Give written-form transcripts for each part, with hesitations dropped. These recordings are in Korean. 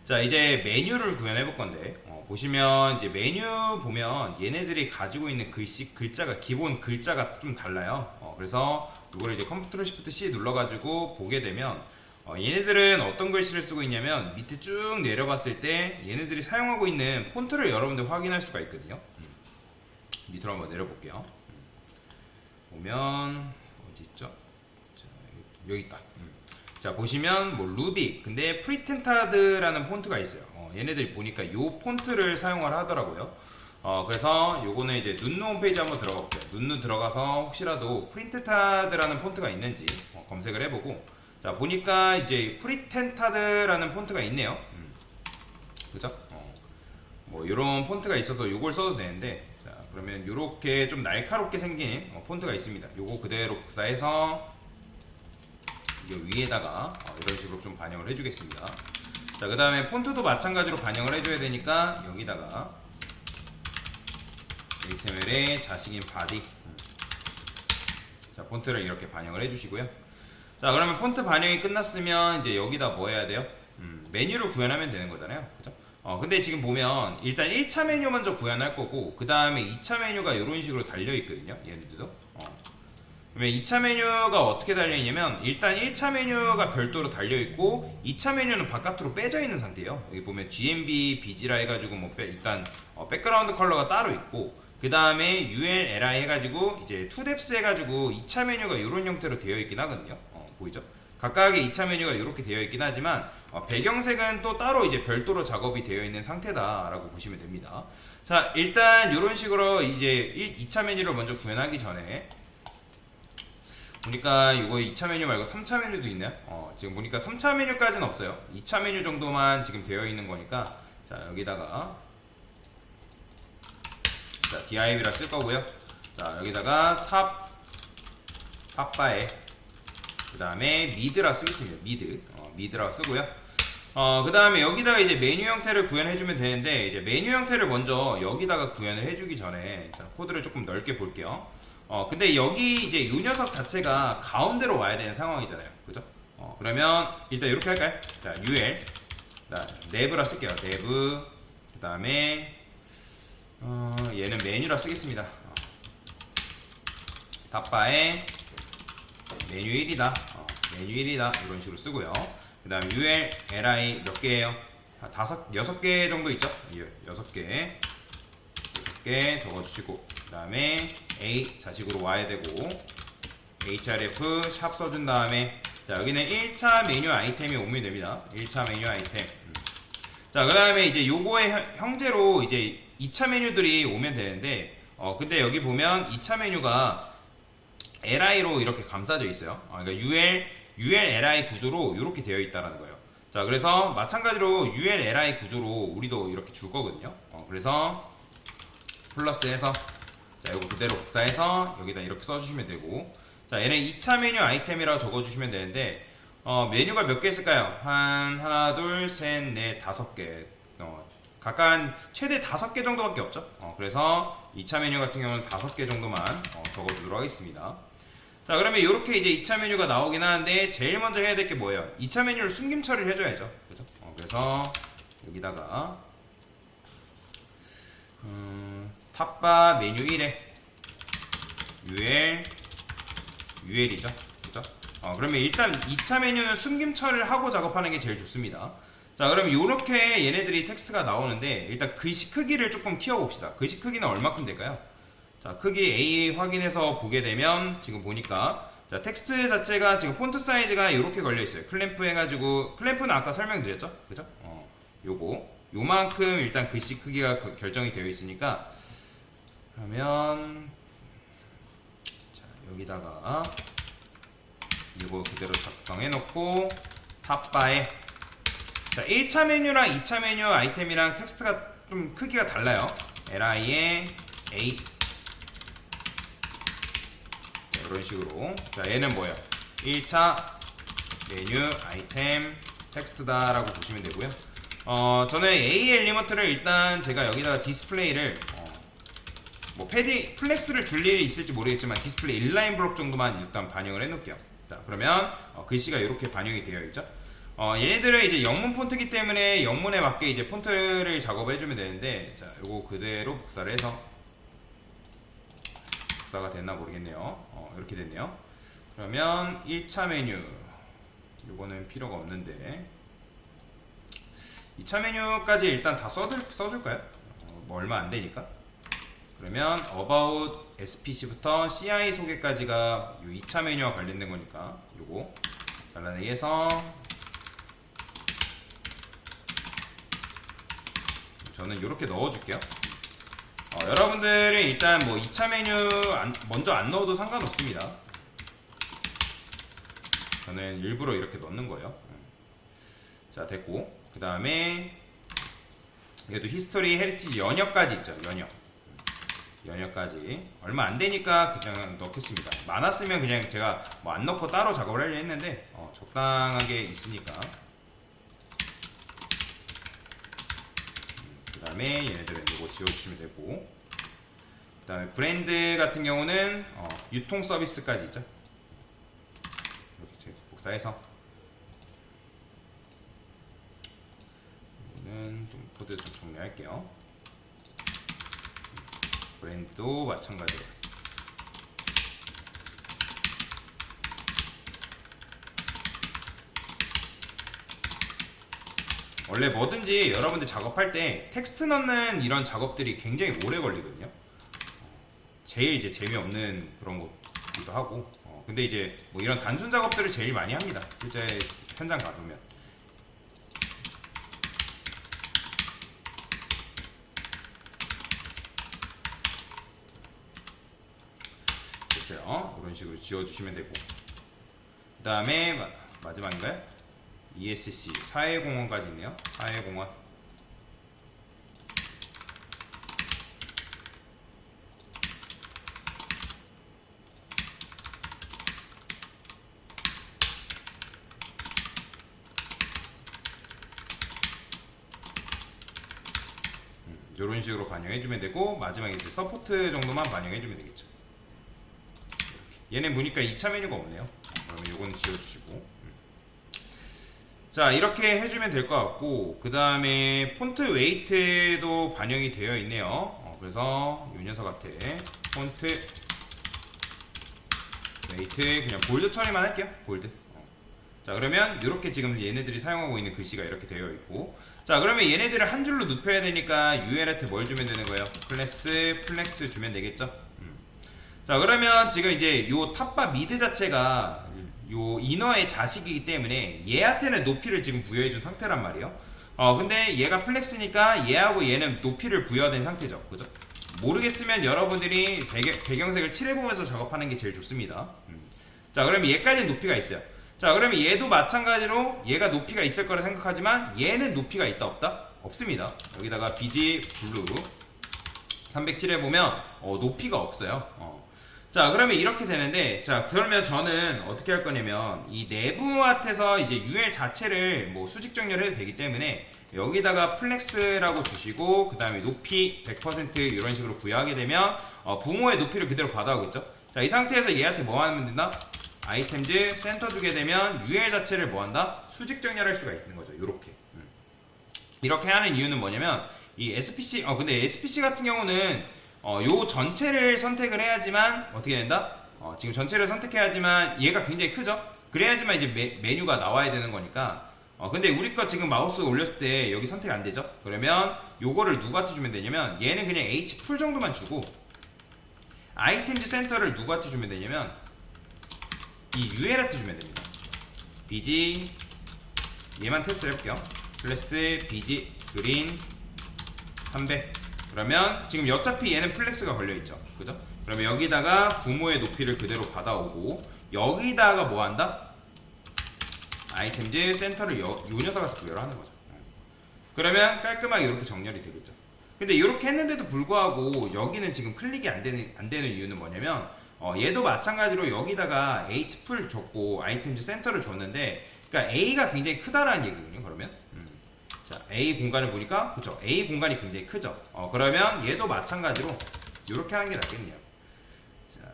자, 이제 메뉴를 구현해 볼 건데, 보시면 이제 메뉴 보면 얘네들이 가지고 있는 글자가 기본 글자가 좀 달라요. 그래서 이걸 이제 컨트롤 시프트 C 눌러가지고 보게 되면 얘네들은 어떤 글씨를 쓰고 있냐면 밑에 쭉 내려봤을 때 얘네들이 사용하고 있는 폰트를 여러분들 확인할 수가 있거든요. 밑으로 한번 내려볼게요. 보면 어디 있죠? 자, 여기 있다. 자, 보시면 뭐 루빅, 근데 프리텐타드라는 폰트가 있어요. 얘네들이 보니까 요 폰트를 사용을 하더라고요. 그래서 요거는 이제 눈누 홈페이지 한번 들어가 볼게요. 눈누 들어가서 혹시라도 프리텐타드라는 폰트가 있는지 검색을 해보고, 자, 보니까 이제 프리텐타드라는 폰트가 있네요. 그죠? 뭐 이런 폰트가 있어서 요걸 써도 되는데, 자, 그러면 요렇게 좀 날카롭게 생긴 폰트가 있습니다. 요거 그대로 복사해서 위에다가 이런 식으로 좀 반영을 해주겠습니다. 자, 그 다음에 폰트도 마찬가지로 반영을 해줘야 되니까 여기다가 HTML의 자식인 바디, 자, 폰트를 이렇게 반영을 해주시고요. 자, 그러면 폰트 반영이 끝났으면 이제 여기다 뭐 해야 돼요? 메뉴를 구현하면 되는 거잖아요. 그죠? 근데 지금 보면 일단 1차 메뉴 먼저 구현할 거고, 그 다음에 2차 메뉴가 이런 식으로 달려 있거든요. 얘네들도. 그러면 2차 메뉴가 어떻게 달려있냐면 일단 1차 메뉴가 별도로 달려있고 2차 메뉴는 바깥으로 빼져 있는 상태예요. 여기 보면 GMB, BG라 해가지고 뭐 일단 백그라운드 컬러가 따로 있고, 그 다음에 ULLI 해가지고 이제 2depths 해가지고 2차 메뉴가 이런 형태로 되어 있긴 하거든요. 보이죠? 각각의 2차 메뉴가 이렇게 되어 있긴 하지만 배경색은 또 따로 이제 별도로 작업이 되어 있는 상태다라고 보시면 됩니다. 자, 일단 이런 식으로 이제 2차 메뉴를 먼저 구현하기 전에 보니까 이거 2차 메뉴 말고 3차 메뉴도 있네요. 지금 보니까 3차 메뉴까지는 없어요. 2차 메뉴 정도만 지금 되어 있는 거니까, 자, 여기다가 자, div라 쓸 거고요. 자, 여기다가 탑바에 그 다음에 미드라 쓰겠습니다. 미드라 쓰고요. 그 다음에 여기다가 이제 메뉴 형태를 구현해주면 되는데, 이제 메뉴 형태를 먼저 여기다가 구현을 해주기 전에, 자, 코드를 조금 넓게 볼게요. 근데 여기 이제 요 녀석 자체가 가운데로 와야 되는 상황이잖아요. 그죠? 그러면 일단 이렇게 할까요? 자, UL. 네브라 쓸게요. 네브. 그 다음에, 얘는 메뉴라 쓰겠습니다. 탑바에 메뉴 1이다. 메뉴 1이다. 이런 식으로 쓰고요. 그 다음 UL, LI 몇 개예요? 6개 정도 있죠? 6개. 6개 적어주시고, 그 다음에 A 자식으로 와야 되고, href 샵 써준 다음에, 자, 여기는 1차 메뉴 아이템이 오면 됩니다. 1차 메뉴 아이템. 자, 그 다음에 이제 요거의 형제로 이제 2차 메뉴들이 오면 되는데, 근데 여기 보면 2차 메뉴가 li로 이렇게 감싸져 있어요. 그러니까 ULLI 구조로 이렇게 되어 있다는 거예요. 자, 그래서 마찬가지로 ULLI 구조로 우리도 이렇게 줄 거거든요. 그래서 플러스해서, 자, 이거 그대로 복사해서 여기다 이렇게 써주시면 되고, 자, 얘는 2차 메뉴 아이템이라고 적어주시면 되는데, 메뉴가 몇 개 있을까요? 하나, 둘, 셋, 넷, 5개. 각각 최대 5개 정도밖에 없죠. 그래서 2차 메뉴 같은 경우는 5개 정도만 적어주도록 하겠습니다. 자, 그러면 이렇게 이제 2차 메뉴가 나오긴 하는데, 제일 먼저 해야 될 게 뭐예요? 2차 메뉴를 숨김 처리를 해줘야죠. 그죠? 그래서 여기다가 탑바 메뉴 1에 UL이죠. 그죠? 그러면 일단 2차 메뉴는 숨김 처리를 하고 작업하는 게 제일 좋습니다. 자, 그럼 이렇게 얘네들이 텍스트가 나오는데, 일단 글씨 크기를 조금 키워봅시다. 글씨 크기는 얼마큼 될까요? 자, 크기 A 확인해서 보게 되면 지금 보니까, 자, 텍스트 자체가 지금 폰트 사이즈가 이렇게 걸려 있어요. 클램프 해가지고, 클램프는 아까 설명드렸죠? 그죠? 요만큼 일단 글씨 크기가 결정이 되어 있으니까, 그러면 자, 여기다가 이거 그대로 작성해 놓고 탑바에, 자, 1차 메뉴랑 2차 메뉴 아이템이랑 텍스트가 좀 크기가 달라요. li에 a 이런 식으로. 자, 얘는 뭐예요? 1차 메뉴 아이템 텍스트다 라고 보시면 되고요. 저는 a 엘리먼트를 일단 제가 여기다가 디스플레이를 뭐 패딩 플렉스를 줄 일이 있을지 모르겠지만 디스플레이 인라인 블록 정도만 일단 반영을 해 놓을게요. 자, 그러면 글씨가 이렇게 반영이 되어 있죠. 얘네들은 이제 영문 폰트이기 때문에 영문에 맞게 이제 폰트를 작업해 주면 되는데, 자, 요거 그대로 복사를 해서 복사가 됐나 모르겠네요. 이렇게 됐네요. 그러면 1차 메뉴 요거는 필요가 없는데 2차 메뉴까지 일단 다 써줄까요? 뭐 얼마 안 되니까. 그러면 about SPC부터 CI 소개까지가 요 2차 메뉴와 관련된 거니까 요거 잘라내기 해서 저는 이렇게 넣어줄게요. 여러분들은 일단 뭐 2차 메뉴 먼저 안 넣어도 상관없습니다. 저는 일부러 이렇게 넣는 거예요. 자, 됐고, 그 다음에 얘도 히스토리 헤리티지 연역까지 있죠. 연역까지 얼마 안 되니까 그냥 넣겠습니다. 많았으면 그냥 제가 뭐 안 넣고 따로 작업을 하려 했는데 적당하게 있으니까. 그 다음에 얘네들은 이거 지워주시면 되고, 그 다음에 브랜드 같은 경우는 유통 서비스까지 있죠. 이렇게 복사해서 이거는 좀 코드 좀 정리할게요. 브랜드도 마찬가지로 원래 뭐든지 여러분들 작업할 때 텍스트 넣는 이런 작업들이 굉장히 오래 걸리거든요. 제일 이제 재미없는 그런 것기도 하고, 근데 이제 뭐 이런 단순 작업들을 제일 많이 합니다. 실제 현장 가보면. 됐어요. 이런 식으로 지워주시면 되고, 그 다음에 마지막인가요? ESC 사회공헌까지 있네요. 사회공헌. 이런 식으로 반영해주면 되고, 마지막에 이제 서포트 정도만 반영해주면 되겠죠. 얘네 보니까 2차 메뉴가 없네요. 그러면 요거는 지워주시고. 자, 이렇게 해주면 될 것 같고, 그 다음에 폰트 웨이트도 반영이 되어 있네요. 그래서 요 녀석한테 폰트 웨이트 그냥 볼드 처리만 할게요. 볼드. 자, 그러면 이렇게 지금 얘네들이 사용하고 있는 글씨가 이렇게 되어 있고, 자, 그러면 얘네들을 한 줄로 눕혀야 되니까 UL한테 뭘 주면 되는 거예요? 클래스 플렉스 주면 되겠죠? 자, 그러면 지금 이제 요 탑바 미드 자체가 요 이너의 자식이기 때문에 얘한테는 높이를 지금 부여해준 상태란 말이에요. 근데 얘가 플렉스니까 얘하고 얘는 높이를 부여된 상태죠. 그죠? 모르겠으면 여러분들이 배경색을 칠해보면서 작업하는 게 제일 좋습니다. 자, 그러면 얘까지는 높이가 있어요. 자, 그러면 얘도 마찬가지로 얘가 높이가 있을 거라 생각하지만 얘는 높이가 있다 없다? 없습니다. 여기다가 BG 블루 307에 보면 높이가 없어요. 자, 그러면 이렇게 되는데, 자, 그러면 저는 어떻게 할 거냐면 이 내부한테서 이제 UL 자체를 뭐 수직 정렬해도 되기 때문에 여기다가 플렉스라고 주시고, 그 다음에 높이 100% 이런 식으로 부여하게 되면 부모의 높이를 그대로 받아오겠죠. 자, 이 상태에서 얘한테 뭐 하면 된다? 아이템즈 센터 주게 되면 UL 자체를 뭐 한다? 수직 정렬할 수가 있는 거죠. 요렇게. 이렇게 하는 이유는 뭐냐면 이 SPC, 근데 SPC 같은 경우는 요 전체를 선택을 해야지만 어떻게 된다? 지금 전체를 선택해야지만 얘가 굉장히 크죠? 그래야지만 이제 메뉴가 나와야 되는 거니까. 근데 우리 거 지금 마우스 올렸을 때 여기 선택 안 되죠? 그러면 요거를 누구한테 주면 되냐면 얘는 그냥 H 풀 정도만 주고, 아이템즈 센터를 누구한테 주면 되냐면 이 UL한테 주면 됩니다. BG 얘만 테스트 해볼게요. 클래스 BG 그린 300. 그러면 지금 어차피 얘는 플렉스가 걸려있죠. 그죠? 그러면 여기다가 부모의 높이를 그대로 받아오고, 여기다가 뭐 한다? 아이템즈 센터를 요 녀석한테 부여를 하는 거죠. 그러면 깔끔하게 이렇게 정렬이 되겠죠. 근데 이렇게 했는데도 불구하고 여기는 지금 클릭이 안 되는 이유는 뭐냐면 얘도 마찬가지로 여기다가 H 풀 줬고 아이템즈 센터를 줬는데, 그러니까 A가 굉장히 크다라는 얘기거든요. 그러면 자, A 공간을 보니까, 그쵸, A 공간이 굉장히 크죠. 그러면 얘도 마찬가지로 이렇게 하는 게 낫겠네요. 자,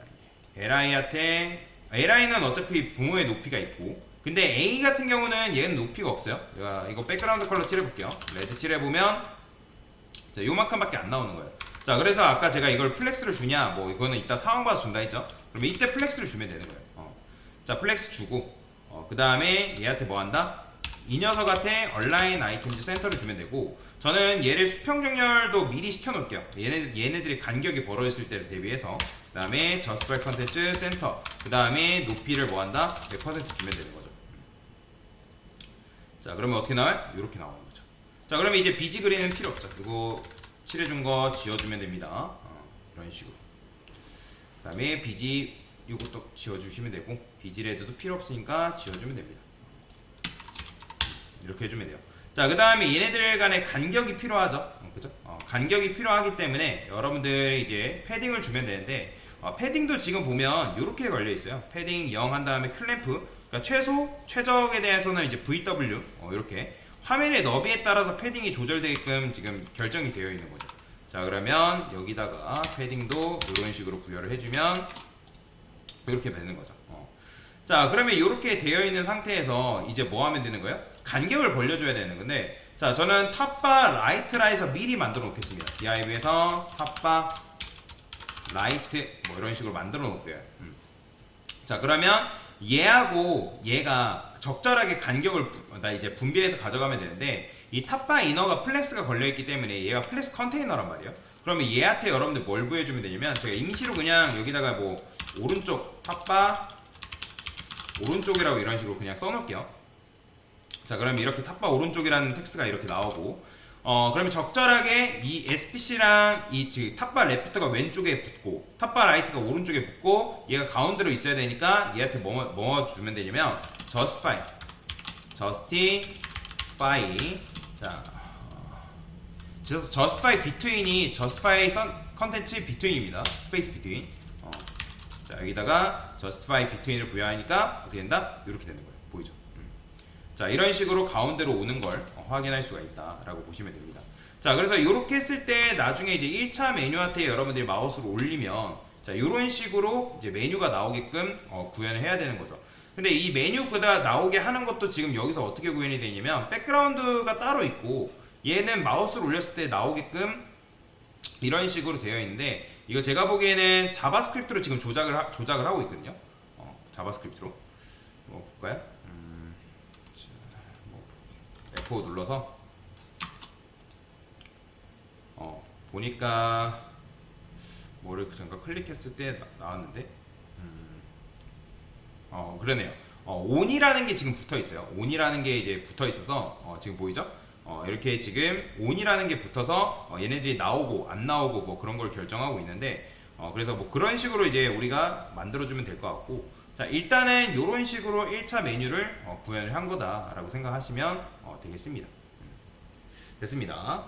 LI한테 LI는 어차피 부모의 높이가 있고, 근데 A 같은 경우는 얘는 높이가 없어요. 제가 이거 백그라운드 컬러 칠해볼게요. 레드 칠해보면 자, 요만큼밖에 안 나오는 거예요. 자, 그래서 아까 제가 이걸 플렉스를 주냐, 뭐 이거는 이따 상황 봐서 준다 했죠. 그러면 이때 플렉스를 주면 되는 거예요. 자, 플렉스 주고 그 다음에 얘한테 뭐 한다? 이 녀석한테 얼라인 아이템즈 센터를 주면 되고, 저는 얘를 수평 정렬도 미리 시켜놓을게요. 얘네들이 간격이 벌어졌을 때를 대비해서. 그 다음에 저스트바이 컨텐츠 센터, 그 다음에 높이를 뭐 한다? 100% 주면 되는 거죠. 자, 그러면 어떻게 나와요? 이렇게 나오는 거죠. 자, 그러면 이제 비지 그린은 필요 없죠. 이거 칠해준 거 지워주면 됩니다. 이런 식으로. 그 다음에 비지 이것도 지워주시면 되고, 비지 레드도 필요 없으니까 지워주면 됩니다. 이렇게 해주면 돼요. 자, 그 다음에 얘네들 간의 간격이 필요하죠. 그죠? 간격이 필요하기 때문에 여러분들이 이제 패딩을 주면 되는데, 패딩도 지금 보면 이렇게 걸려 있어요. 패딩 0 한 다음에 클램프, 그러니까 최적에 대해서는 이제 VW 이렇게 화면의 너비에 따라서 패딩이 조절되게끔 지금 결정이 되어 있는 거죠. 자, 그러면 여기다가 패딩도 이런 식으로 부여를 해주면 이렇게 되는 거죠. 자, 그러면 이렇게 되어 있는 상태에서 이제 뭐 하면 되는 거예요? 간격을 벌려줘야 되는 건데, 자, 저는 탑바 라이트라에서 미리 만들어 놓겠습니다. div에서 탑바 라이트 뭐 이런 식으로 만들어 놓을게요. 자, 그러면 얘하고 얘가 적절하게 간격을 이제 분배해서 가져가면 되는데, 이 탑바 이너가 플렉스가 걸려있기 때문에 얘가 플렉스 컨테이너란 말이에요. 그러면 얘한테 여러분들 뭘 부여해주면 되냐면, 제가 임시로 그냥 여기다가 뭐 오른쪽 탑바 오른쪽이라고 이런 식으로 그냥 써놓을게요. 자, 그러면 이렇게 탑바 오른쪽이라는 텍스트가 이렇게 나오고, 그러면 적절하게 이 SPC랑 이 탑바 레프트가 왼쪽에 붙고 탑바 라이트가 오른쪽에 붙고 얘가 가운데로 있어야 되니까 얘한테 뭐 주면 되냐면 justify 자, justify between이 justify 컨텐츠 between입니다. 스페이스 between. 자, 여기다가 justify between을 부여하니까 어떻게 된다? 이렇게 되는 거예요. 보이죠? 자, 이런 식으로 가운데로 오는 걸 확인할 수가 있다라고 보시면 됩니다. 자, 그래서 이렇게 했을 때 나중에 이제 1차 메뉴한테 여러분들이 마우스를 올리면, 자, 이런 식으로 이제 메뉴가 나오게끔 구현을 해야 되는 거죠. 근데 이 메뉴가 나오게 하는 것도 지금 여기서 어떻게 구현이 되냐면, 백그라운드가 따로 있고 얘는 마우스를 올렸을 때 나오게끔 이런 식으로 되어 있는데, 이거 제가 보기에는 자바스크립트로 지금 조작을 하고 있거든요. 자바스크립트로 뭐 볼까요? F5 눌러서 보니까 뭐를 잠깐 클릭했을 때 나왔는데, 그러네요. on이라는 게 지금 붙어 있어요. on이라는 게 이제 붙어 있어서 지금 보이죠? 이렇게 지금 on이라는 게 붙어서 얘네들이 나오고 안 나오고 뭐 그런 걸 결정하고 있는데, 그래서 뭐 그런 식으로 이제 우리가 만들어주면 될 것 같고, 자, 일단은 이런 식으로 1차 메뉴를 구현을 한 거다라고 생각하시면 되겠습니다. 됐습니다.